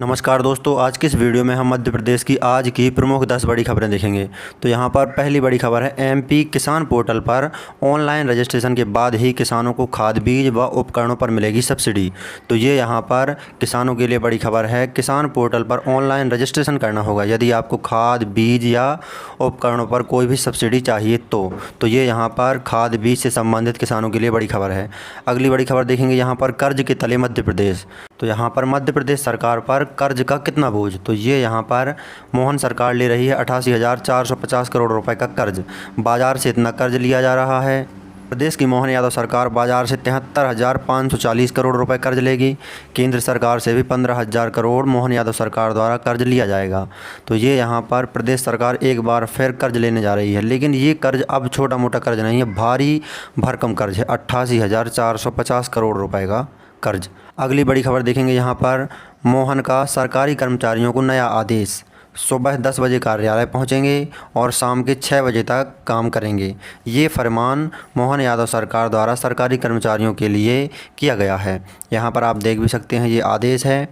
नमस्कार दोस्तों, आज की इस वीडियो में हम मध्य प्रदेश की आज की प्रमुख 10 बड़ी खबरें देखेंगे। तो यहाँ पर पहली बड़ी खबर है, एमपी किसान पोर्टल पर ऑनलाइन रजिस्ट्रेशन के बाद ही किसानों को खाद बीज व उपकरणों पर मिलेगी सब्सिडी। तो ये यहाँ पर किसानों के लिए बड़ी खबर है। किसान पोर्टल पर ऑनलाइन रजिस्ट्रेशन करना होगा यदि आपको खाद बीज या उपकरणों पर कोई भी सब्सिडी चाहिए तो ये यहाँ पर खाद बीज से संबंधित किसानों के लिए बड़ी खबर है। अगली बड़ी खबर देखेंगे, यहाँ पर कर्ज के तले मध्य प्रदेश। तो यहाँ पर मध्य प्रदेश सरकार पर कर्ज का कितना बोझ, तो ये यहाँ पर मोहन सरकार ले रही है 88,450 करोड़ रुपए का कर्ज। बाजार से इतना कर्ज लिया जा रहा है। प्रदेश की मोहन यादव सरकार बाजार से 73,540 करोड़ रुपए कर्ज लेगी। केंद्र सरकार से भी 15,000 करोड़ मोहन यादव सरकार द्वारा कर्ज लिया जाएगा। तो ये यहाँ पर प्रदेश सरकार एक बार फिर कर्ज लेने जा रही है, लेकिन ये कर्ज अब छोटा मोटा कर्ज नहीं है, भारी भरकम कर्ज है। 88,450 करोड़ रुपए का कर्ज। अगली बड़ी खबर देखेंगे, यहाँ पर मोहन का सरकारी कर्मचारियों को नया आदेश। सुबह 10 बजे कार्यालय पहुँचेंगे और शाम के 6 बजे तक काम करेंगे। ये फरमान मोहन यादव सरकार द्वारा सरकारी कर्मचारियों के लिए किया गया है। यहाँ पर आप देख भी सकते हैं, ये आदेश है।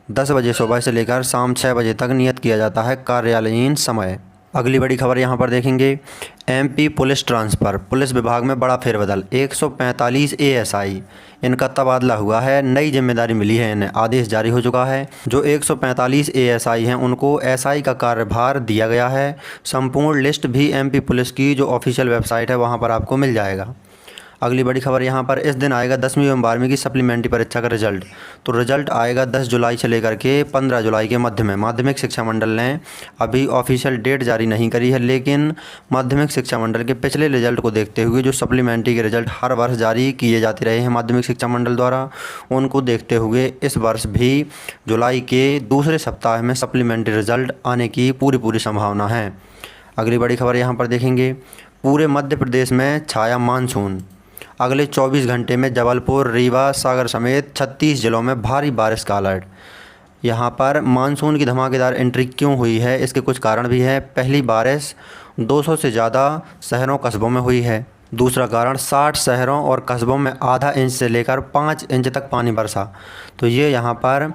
10 बजे सुबह से लेकर शाम 6 बजे तक नियत किया जाता है कार्यालयीन समय। अगली बड़ी खबर यहाँ पर देखेंगे, एमपी पुलिस ट्रांसफ़र। पुलिस विभाग में बड़ा फेरबदल। 145 एएसआई इनका तबादला हुआ है, नई जिम्मेदारी मिली है इन्हें। आदेश जारी हो चुका है। जो 145 एएसआई हैं उनको एसआई का कार्यभार दिया गया है। संपूर्ण लिस्ट भी एमपी पुलिस की जो ऑफिशियल वेबसाइट है वहाँ पर आपको मिल जाएगा। अगली बड़ी खबर यहाँ पर, इस दिन आएगा 10वीं एवं 12वीं की सप्लीमेंट्री परीक्षा का रिजल्ट। तो रिजल्ट आएगा 10 जुलाई से लेकर के 15 जुलाई के मध्य में। माध्यमिक शिक्षा मंडल ने अभी ऑफिशियल डेट जारी नहीं करी है, लेकिन माध्यमिक शिक्षा मंडल के पिछले रिजल्ट को देखते हुए जो सप्लीमेंट्री के रिजल्ट हर वर्ष जारी किए जाते रहे हैं माध्यमिक शिक्षा मंडल द्वारा, उनको देखते हुए इस वर्ष भी जुलाई के दूसरे सप्ताह में सप्लीमेंट्री रिजल्ट आने की पूरी संभावना है। अगली बड़ी खबर यहाँ पर देखेंगे, पूरे मध्य प्रदेश में छाया मानसून। अगले 24 घंटे में जबलपुर, रीवा, सागर समेत 36 जिलों में भारी बारिश का अलर्ट। यहाँ पर मानसून की धमाकेदार एंट्री क्यों हुई है, इसके कुछ कारण भी है। पहली बारिश 200 से ज़्यादा शहरों कस्बों में हुई है। दूसरा कारण, 60 शहरों और कस्बों में आधा इंच से लेकर 5 इंच तक पानी बरसा। तो ये यहाँ पर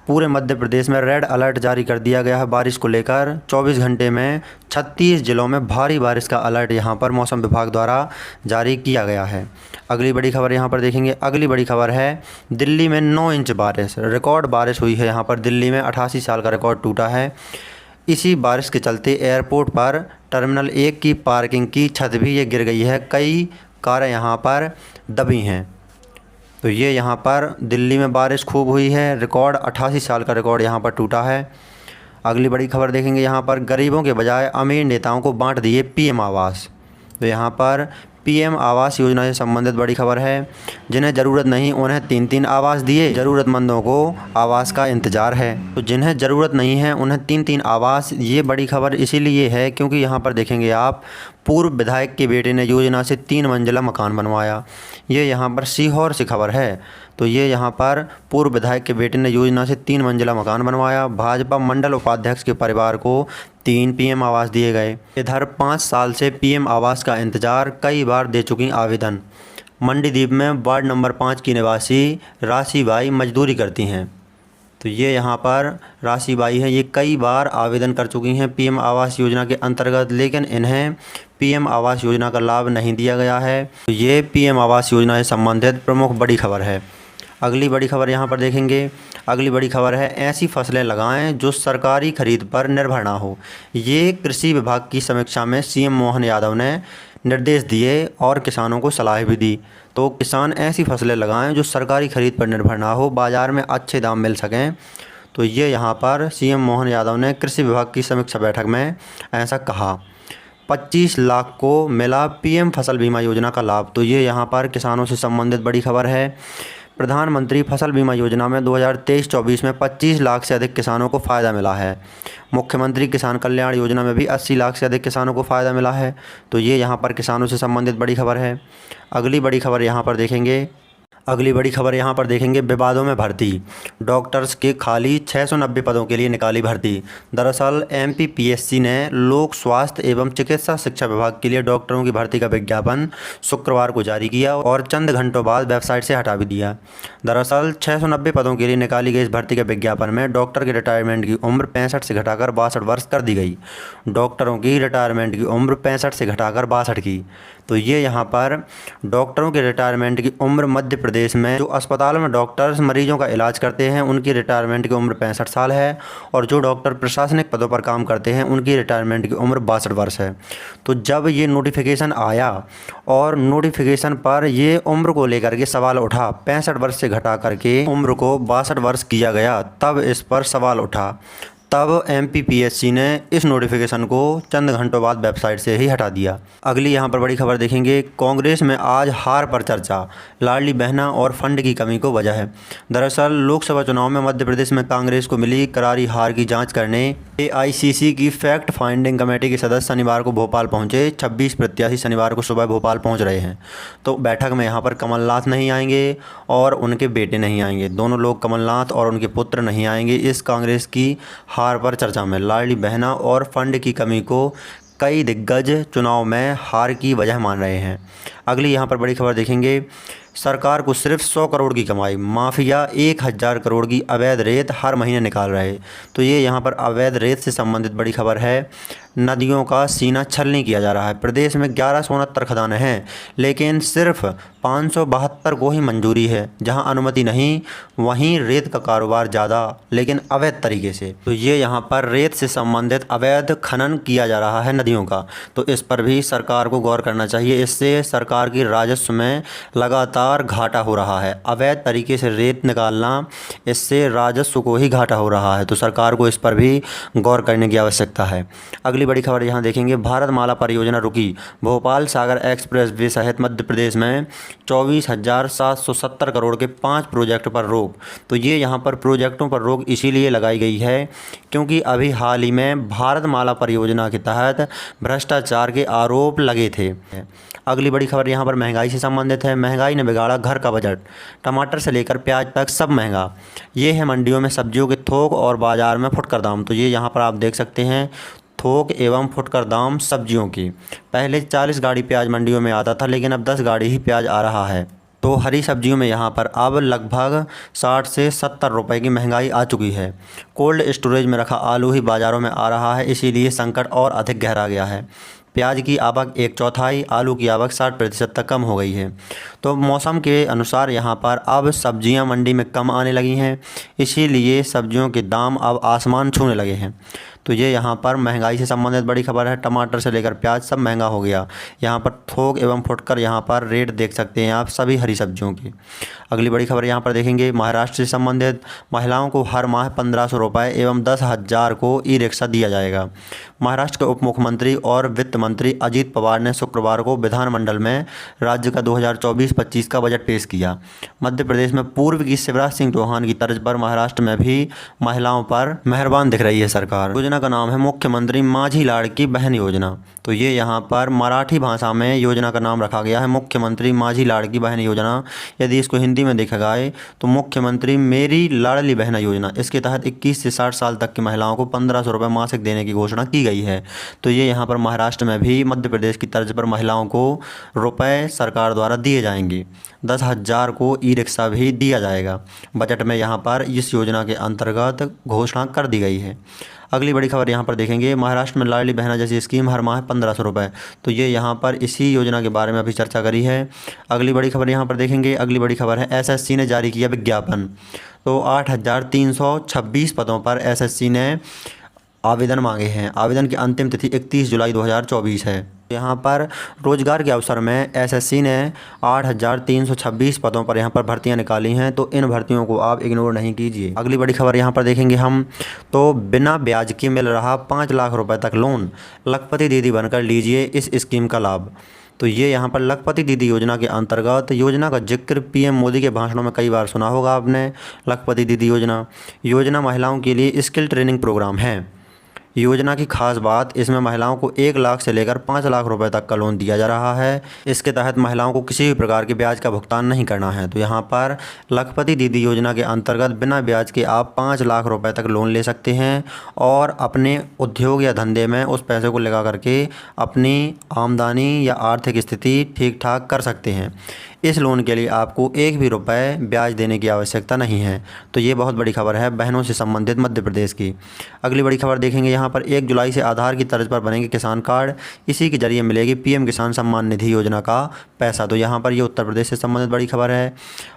पूरे मध्य प्रदेश में रेड अलर्ट जारी कर दिया गया है बारिश को लेकर। 24 घंटे में 36 जिलों में भारी बारिश का अलर्ट यहाँ पर मौसम विभाग द्वारा जारी किया गया है। अगली बड़ी खबर यहाँ पर देखेंगे, अगली बड़ी खबर है, दिल्ली में 9 इंच बारिश। रिकॉर्ड बारिश हुई है यहाँ पर दिल्ली में, 88 साल का रिकॉर्ड टूटा है। इसी बारिश के चलते एयरपोर्ट पर टर्मिनल 1 की पार्किंग की छत भी ये गिर गई है। कई कारें यहाँ पर दबी हैं। तो ये यहाँ पर दिल्ली में बारिश खूब हुई है। रिकॉर्ड 88 साल का रिकॉर्ड यहाँ पर टूटा है। अगली बड़ी खबर देखेंगे, यहाँ पर गरीबों के बजाय अमीर नेताओं को बांट दिए पीएम आवास। तो यहाँ पर पीएम आवास योजना से संबंधित बड़ी खबर है। जिन्हें ज़रूरत नहीं उन्हें 3-3 आवास दिए, ज़रूरतमंदों को आवास का इंतज़ार है। तो जिन्हें ज़रूरत नहीं है उन्हें 3-3 आवास। ये बड़ी खबर इसीलिए है क्योंकि यहाँ पर देखेंगे आप, पूर्व विधायक के बेटे ने योजना से 3 मंजिला मकान बनवाया। ये यहाँ पर सीहोर से खबर है। तो ये यहाँ पर पूर्व विधायक के बेटे ने योजना से 3 मंजिला मकान बनवाया। भाजपा मंडल उपाध्यक्ष के परिवार को 3 पीएम आवास दिए गए। इधर 5 साल से पीएम आवास का इंतजार, कई बार दे चुकी आवेदन। मंडीदीप में वार्ड नंबर 5 की निवासी राशीबाई मजदूरी करती हैं। तो ये यहाँ पर राशीबाई है, ये कई बार आवेदन कर चुकी हैं पीएम आवास योजना के अंतर्गत, लेकिन इन्हें पीएम आवास योजना का लाभ नहीं दिया गया है। तो ये पीएम आवास योजना से संबंधित प्रमुख बड़ी खबर है। अगली बड़ी खबर यहाँ पर देखेंगे, अगली बड़ी खबर है, ऐसी फसलें लगाएं जो सरकारी खरीद पर निर्भर ना हो। ये कृषि विभाग की समीक्षा में सीएम मोहन यादव ने निर्देश दिए और किसानों को सलाह भी दी। तो किसान ऐसी फसलें लगाएं जो सरकारी खरीद पर निर्भर ना हो, बाज़ार में अच्छे दाम मिल सकें। तो ये यहाँ पर सीएम मोहन यादव ने कृषि विभाग की समीक्षा बैठक में ऐसा कहा। 25 लाख को मिला पीएम फसल बीमा योजना का लाभ। तो ये यहाँ पर किसानों से संबंधित बड़ी खबर है। प्रधानमंत्री फसल बीमा योजना में 2023-24 में 25 लाख से अधिक किसानों को फ़ायदा मिला है। मुख्यमंत्री किसान कल्याण योजना में भी 80 लाख से अधिक किसानों को फ़ायदा मिला है। तो ये यहाँ पर किसानों से संबंधित बड़ी खबर है। अगली बड़ी खबर यहाँ पर देखेंगे, अगली बड़ी खबर यहाँ पर देखेंगे, विवादों में भर्ती, डॉक्टर्स के खाली 690 पदों के लिए निकाली भर्ती। दरअसल एमपीपीएससी ने लोक स्वास्थ्य एवं चिकित्सा शिक्षा विभाग के लिए डॉक्टरों की भर्ती का विज्ञापन शुक्रवार को जारी किया और चंद घंटों बाद वेबसाइट से हटा भी दिया। दरअसल 690 पदों के लिए निकाली गई इस भर्ती के विज्ञापन में डॉक्टर के रिटायरमेंट की उम्र 65 से घटाकर 62 वर्ष कर दी गई। डॉक्टरों की रिटायरमेंट की उम्र 65 से घटाकर 62 की। तो ये यहाँ पर डॉक्टरों के रिटायरमेंट की उम्र मध्य प्रदेश में जो अस्पतालों में डॉक्टर्स मरीजों का इलाज करते हैं उनकी रिटायरमेंट की उम्र 65 साल है और जो डॉक्टर प्रशासनिक पदों पर काम करते हैं उनकी रिटायरमेंट की उम्र 62 वर्ष है। तो जब ये नोटिफिकेशन आया और नोटिफिकेशन पर ये उम्र को लेकर के सवाल उठा, 65 वर्ष से घटा करके उम्र को 62 वर्ष किया गया, तब इस पर सवाल उठा। तब एमपीपीएससी ने इस नोटिफिकेशन को चंद घंटों बाद वेबसाइट से ही हटा दिया। अगली यहाँ पर बड़ी खबर देखेंगे, कांग्रेस में आज हार पर चर्चा, लाडली बहना और फंड की कमी को वजह है। दरअसल लोकसभा चुनाव में मध्य प्रदेश में कांग्रेस को मिली करारी हार की जांच करने एआईसीसी की फैक्ट फाइंडिंग कमेटी के सदस्य शनिवार को भोपाल पहुंचे। 26 प्रत्याशी शनिवार को सुबह भोपाल पहुंच रहे हैं। तो बैठक में यहाँ पर कमलनाथ नहीं आएंगे और उनके बेटे नहीं आएंगे, दोनों लोग कमलनाथ और उनके पुत्र नहीं आएंगे। इस कांग्रेस की हार पर चर्चा में लाडली बहना और फंड की कमी को कई दिग्गज चुनाव में हार की वजह मान रहे हैं। अगली यहाँ पर बड़ी खबर देखेंगे, सरकार को सिर्फ 100 करोड़ की कमाई, माफिया 1000 करोड़ की अवैध रेत हर महीने निकाल रहे। तो ये यहाँ पर अवैध रेत से संबंधित बड़ी खबर है। नदियों का सीना छलनी किया जा रहा है। प्रदेश में 1169 खदानें हैं लेकिन सिर्फ 572 को ही मंजूरी है। जहां अनुमति नहीं वहीं रेत का कारोबार ज़्यादा लेकिन अवैध तरीके से। तो ये यहाँ पर रेत से संबंधित अवैध खनन किया जा रहा है नदियों का। तो इस पर भी सरकार को गौर करना चाहिए। इससे सरकार की राजस्व में लगातार घाटा हो रहा है। अवैध तरीके से रेत निकालना, इससे राजस्व को ही घाटा हो रहा है। तो सरकार को इस पर भी गौर करने की आवश्यकता है। अगली बड़ी खबर यहाँ देखेंगे, भारतमाला परियोजना रुकी, भोपाल सागर एक्सप्रेस वे सहित मध्य प्रदेश में 24,770 करोड़ के 5 प्रोजेक्ट पर रोक। तो ये यहाँ पर प्रोजेक्टों पर रोक इसीलिए लगाई गई है क्योंकि अभी हाल ही में भारतमाला परियोजना के तहत भ्रष्टाचार के आरोप लगे थे। अगली बड़ी खबर यहाँ पर महंगाई से संबंधित है। महंगाई ने बिगाड़ा घर का बजट, टमाटर से लेकर प्याज तक सब महंगा। ये है मंडियों में सब्जियों के थोक और बाजार में फुटकर दाम। तो ये यहाँ पर आप देख सकते हैं थोक एवं फुटकर दाम सब्जियों की। पहले 40 गाड़ी प्याज मंडियों में आता था लेकिन अब 10 गाड़ी ही प्याज आ रहा है। तो हरी सब्जियों में यहाँ पर अब लगभग 60 से 70 रुपए की महंगाई आ चुकी है। कोल्ड स्टोरेज में रखा आलू ही बाज़ारों में आ रहा है, इसीलिए संकट और अधिक गहरा गया है। प्याज की आवक 1/4, आलू की आवक 60% तक कम हो गई है। तो मौसम के अनुसार यहाँ पर अब सब्जियाँ मंडी में कम आने लगी हैं, इसीलिए सब्जियों के दाम अब आसमान छूने लगे हैं। तो ये यहाँ पर महंगाई से संबंधित बड़ी खबर है। टमाटर से लेकर प्याज सब महंगा हो गया। यहाँ पर थोक एवं फुटकर यहाँ पर रेट देख सकते हैं आप सभी हरी सब्जियों की। अगली बड़ी खबर यहाँ पर देखेंगे, महाराष्ट्र से संबंधित, महिलाओं को हर माह 1500 रुपये एवं 10,000 को ई रिक्शा दिया जाएगा। महाराष्ट्र के उप मुख्यमंत्री और वित्त मंत्री अजीत पवार ने शुक्रवार को विधानमंडल में राज्य का 2024-25 का बजट पेश किया। मध्य प्रदेश में पूर्व की शिवराज सिंह चौहान की तर्ज पर महाराष्ट्र में भी महिलाओं पर मेहरबान दिख रही है सरकार। योजना का नाम है मुख्यमंत्री माझी लाडकी बहन योजना। तो ये यहाँ पर मराठी भाषा में योजना का नाम रखा गया है, मुख्यमंत्री माझी लाडकी बहन योजना। यदि इसको हिंदी में देखा जाए तो मुख्यमंत्री मेरी लाडली बहना योजना। इसके तहत 21 से 60 साल तक की महिलाओं को 1500 रुपये मासिक देने की घोषणा की गई है। तो ये यहाँ पर महाराष्ट्र में भी मध्य प्रदेश की तर्ज पर महिलाओं को रुपए सरकार द्वारा दिए जाएंगे। 10,000 को ई रिक्शा भी दिया जाएगा। बजट में यहाँ पर इस योजना के अंतर्गत घोषणा कर दी गई है। अगली बड़ी खबर यहाँ पर देखेंगे, महाराष्ट्र में लाडली बहना जैसी स्कीम हर माह 1500 रुपये। तो ये यहाँ पर इसी योजना के बारे में अभी चर्चा करी है। अगली बड़ी खबर यहाँ पर देखेंगे, अगली बड़ी खबर है एसएससी ने जारी किया विज्ञापन। तो 8,326 पदों पर एसएससी ने आवेदन मांगे हैं। आवेदन की अंतिम तिथि 31 जुलाई 2024 है। यहाँ पर रोजगार के अवसर में एसएससी ने 8,326 पदों पर यहाँ पर भर्तियाँ निकाली हैं। तो इन भर्तियों को आप इग्नोर नहीं कीजिए। अगली बड़ी खबर यहाँ पर देखेंगे हम, तो बिना ब्याज के मिल रहा 5 लाख रुपए तक लोन, लखपति दीदी बनकर लीजिए इस स्कीम का लाभ। तो ये यहाँ पर लखपति दीदी योजना के अंतर्गत, योजना का जिक्र पीएम मोदी के भाषणों में कई बार सुना होगा आपने। लखपति दीदी योजना महिलाओं के लिए स्किल ट्रेनिंग प्रोग्राम है। योजना की खास बात, इसमें महिलाओं को 1 लाख से लेकर 5 लाख रुपए तक का लोन दिया जा रहा है। इसके तहत महिलाओं को किसी भी प्रकार के ब्याज का भुगतान नहीं करना है। तो यहाँ पर लखपति दीदी योजना के अंतर्गत बिना ब्याज के आप 5 लाख रुपए तक लोन ले सकते हैं और अपने उद्योग या धंधे में उस पैसे को लगा करके अपनी आमदनी या आर्थिक स्थिति ठीक ठाक कर सकते हैं। इस लोन के लिए आपको 1 भी रुपए ब्याज देने की आवश्यकता नहीं है। तो ये बहुत बड़ी खबर है बहनों से संबंधित मध्य प्रदेश की। अगली बड़ी खबर देखेंगे, यहाँ पर 1 जुलाई से आधार की तर्ज पर बनेंगे किसान कार्ड। इसी के जरिए मिलेगी पीएम किसान सम्मान निधि योजना का पैसा। तो यहाँ पर ये उत्तर प्रदेश से संबंधित बड़ी खबर है।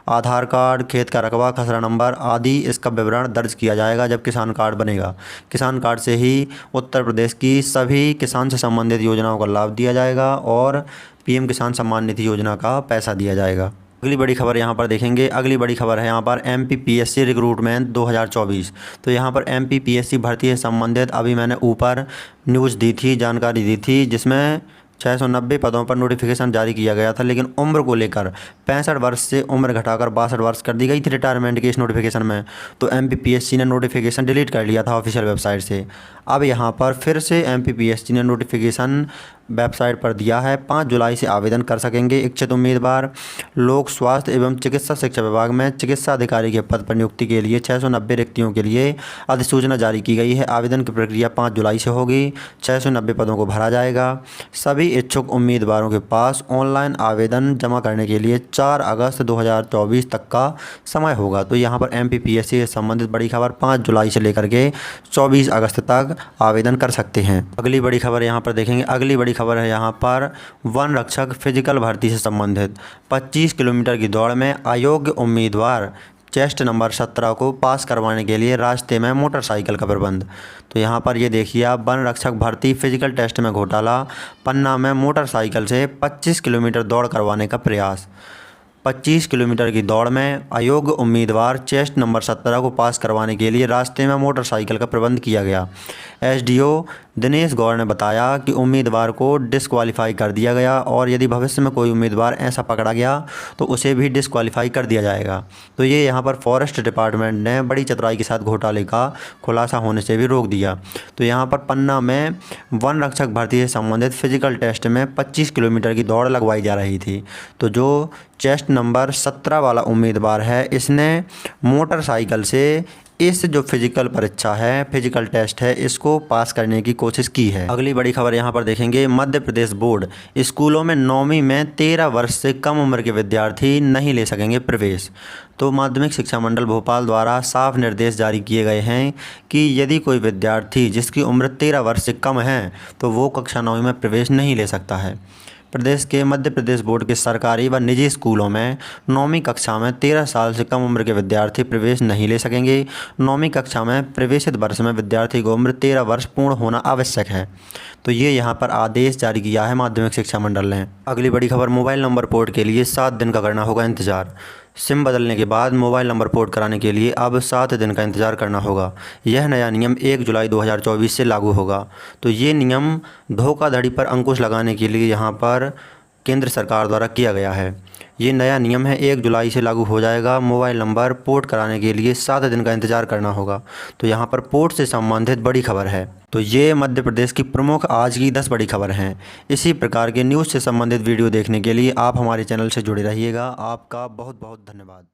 आधार कार्ड, खेत का रकबा, खसरा नंबर आदि इसका विवरण दर्ज किया जाएगा जब किसान कार्ड बनेगा। किसान कार्ड से ही उत्तर प्रदेश की सभी किसान से संबंधित योजनाओं का लाभ दिया जाएगा और पीएम किसान सम्मान निधि योजना का पैसा दिया जाएगा। अगली बड़ी खबर यहाँ पर देखेंगे, अगली बड़ी खबर है यहाँ पर MPPSC रिक्रूटमेंट 2024। तो यहाँ पर MPPSC भर्ती से संबंधित अभी मैंने ऊपर न्यूज़ दी थी, जानकारी दी थी, जिसमें 690 पदों पर नोटिफिकेशन जारी किया गया था, लेकिन उम्र को लेकर 65 वर्ष से उम्र घटाकर 62 वर्ष कर दी गई थी रिटायरमेंट की इस नोटिफिकेशन में। तो MPPSC ने नोटिफिकेशन डिलीट कर लिया था ऑफिशियल वेबसाइट से। अब यहाँ पर फिर से MPPSC ने नोटिफिकेशन वेबसाइट पर दिया है। 5 जुलाई से आवेदन कर सकेंगे इच्छुक उम्मीदवार। लोक स्वास्थ्य एवं चिकित्सा शिक्षा विभाग में चिकित्सा अधिकारी के पद पर नियुक्ति के लिए 690 रिक्तियों के लिए अधिसूचना जारी की गई है। आवेदन की प्रक्रिया 5 जुलाई से होगी। 690 पदों को भरा जाएगा। सभी इच्छुक उम्मीदवारों के पास ऑनलाइन आवेदन जमा करने के लिए 4 अगस्त 2024 तक का समय होगा। तो यहाँ पर MPPSC से संबंधित बड़ी खबर 5 जुलाई से लेकर के 24 अगस्त तक आवेदन कर सकते हैं। अगली बड़ी खबर यहाँ पर देखेंगे, अगली बड़ी खबर है यहाँ पर वन रक्षक फिजिकल भर्ती से संबंधित 25 किलोमीटर की दौड़ में अयोग्य उम्मीदवार चेस्ट नंबर 17 को पास करवाने के लिए रास्ते में मोटरसाइकिल का प्रबंध। तो यहाँ पर ये देखिए आप, वन रक्षक भर्ती फिजिकल टेस्ट में घोटाला, पन्ना में मोटरसाइकिल से 25 किलोमीटर दौड़ करवाने का प्रयास। 25 किलोमीटर की दौड़ में अयोग्य उम्मीदवार चेस्ट नंबर 17 को पास करवाने के लिए रास्ते में मोटरसाइकिल का प्रबंध किया गया। SDO दिनेश गौर ने बताया कि उम्मीदवार को डिस्क्वालीफाई कर दिया गया और यदि भविष्य में कोई उम्मीदवार ऐसा पकड़ा गया तो उसे भी डिस्क्वालीफाई कर दिया जाएगा। तो ये यहाँ पर फॉरेस्ट डिपार्टमेंट ने बड़ी चतुराई के साथ घोटाले का खुलासा होने से भी रोक दिया। तो यहाँ पर पन्ना में वन रक्षक भर्ती से संबंधित फिजिकल टेस्ट में 25 किलोमीटर की दौड़ लगवाई जा रही थी। तो जो चेस्ट नंबर 17 वाला उम्मीदवार है, इसने मोटरसाइकिल से इस जो फिजिकल परीक्षा है, फिजिकल टेस्ट है, इसको पास करने की कोशिश की है। अगली बड़ी खबर यहाँ पर देखेंगे, मध्य प्रदेश बोर्ड स्कूलों में 9वीं में 13 वर्ष से कम उम्र के विद्यार्थी नहीं ले सकेंगे प्रवेश। तो माध्यमिक शिक्षा मंडल भोपाल द्वारा साफ निर्देश जारी किए गए हैं कि यदि कोई विद्यार्थी जिसकी उम्र 13 वर्ष से कम है तो वो कक्षा 9वीं में प्रवेश नहीं ले सकता है। प्रदेश के मध्य प्रदेश बोर्ड के सरकारी व निजी स्कूलों में 9वीं कक्षा में 13 साल से कम उम्र के विद्यार्थी प्रवेश नहीं ले सकेंगे। 9वीं कक्षा में प्रवेशित वर्ष में विद्यार्थी की उम्र 13 वर्ष पूर्ण होना आवश्यक है। तो ये यहाँ पर आदेश जारी किया है माध्यमिक शिक्षा मंडल ने। अगली बड़ी खबर, मोबाइल नंबर पोर्ट के लिए 7 दिन का करना होगा इंतजार। सिम बदलने के बाद मोबाइल नंबर पोर्ट कराने के लिए अब 7 दिन का इंतज़ार करना होगा। यह नया नियम 1 जुलाई 2024 से लागू होगा। तो ये नियम धोखाधड़ी पर अंकुश लगाने के लिए यहाँ पर केंद्र सरकार द्वारा किया गया है। ये नया नियम है, 1 जुलाई से लागू हो जाएगा। मोबाइल नंबर पोर्ट कराने के लिए 7 दिन का इंतज़ार करना होगा। तो यहाँ पर पोर्ट से संबंधित बड़ी खबर है। तो ये मध्य प्रदेश की प्रमुख आज की 10 बड़ी खबर हैं। इसी प्रकार के न्यूज़ से संबंधित वीडियो देखने के लिए आप हमारे चैनल से जुड़े रहिएगा। आपका बहुत बहुत धन्यवाद।